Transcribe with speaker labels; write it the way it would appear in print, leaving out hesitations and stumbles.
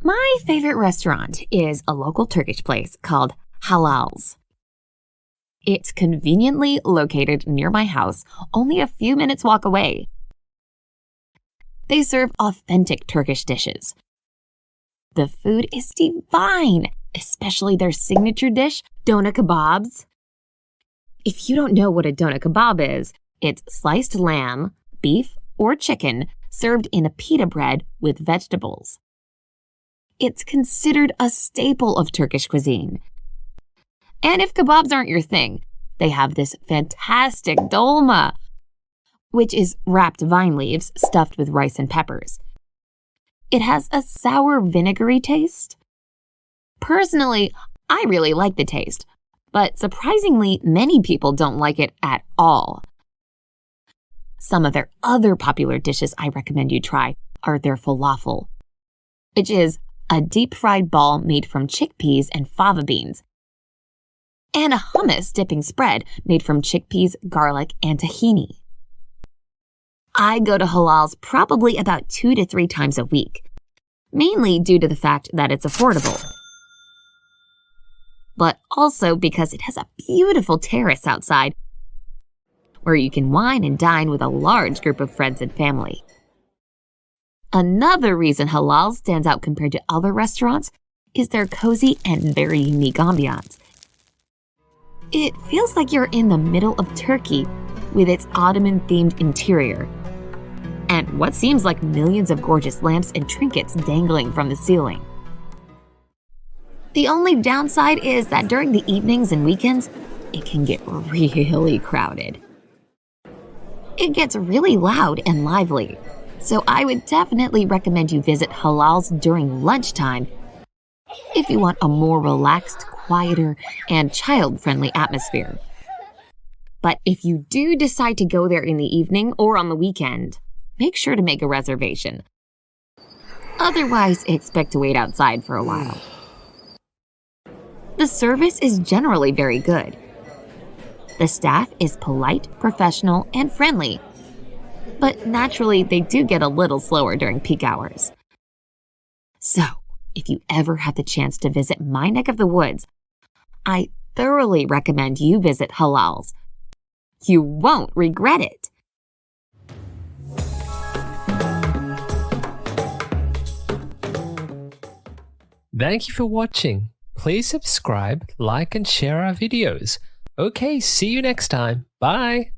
Speaker 1: My favorite restaurant is a local Turkish place called Halal's. It's conveniently located near my house, only a few minutes walk away. They serve authentic Turkish dishes. The food is divine, especially their signature dish, doner kebabs. If you don't know what a doner kebab is, it's sliced lamb, beef, or chicken served in a pita bread with vegetables. It's considered a staple of Turkish cuisine. And if kebabs aren't your thing, they have this fantastic dolma, which is wrapped vine leaves stuffed with rice and peppers. It has a sour vinegary taste. Personally, I really like the taste, but surprisingly, many people don't like it at all. Some of their other popular dishes I recommend you try are their falafel, which is a deep-fried ball made from chickpeas and fava beans, and a hummus dipping spread made from chickpeas, garlic, and tahini. I go to Halal's probably about 2 to 3 times a week, mainly due to the fact that it's affordable, but also because it has a beautiful terrace outside where you can wine and dine with a large group of friends and family. Another reason Halal stands out compared to other restaurants is their cozy and very unique ambiance. It feels like you're in the middle of Turkey with its Ottoman-themed interior, and what seems like millions of gorgeous lamps and trinkets dangling from the ceiling. The only downside is that during the evenings and weekends, it can get really crowded. It gets really loud and lively, so I would definitely recommend you visit Halal's during lunchtime if you want a more relaxed, quieter, and child-friendly atmosphere. But if you do decide to go there in the evening or on the weekend, make sure to make a reservation. Otherwise, expect to wait outside for a while. The service is generally very good. The staff is polite, professional, and friendly, but naturally they do get a little slower during peak hours. So, if you ever have the chance to visit my neck of the woods, I thoroughly recommend you visit Halal's. You won't regret it.
Speaker 2: Thank you for watching. Please subscribe, like, and share our videos. Okay, see you next time. Bye.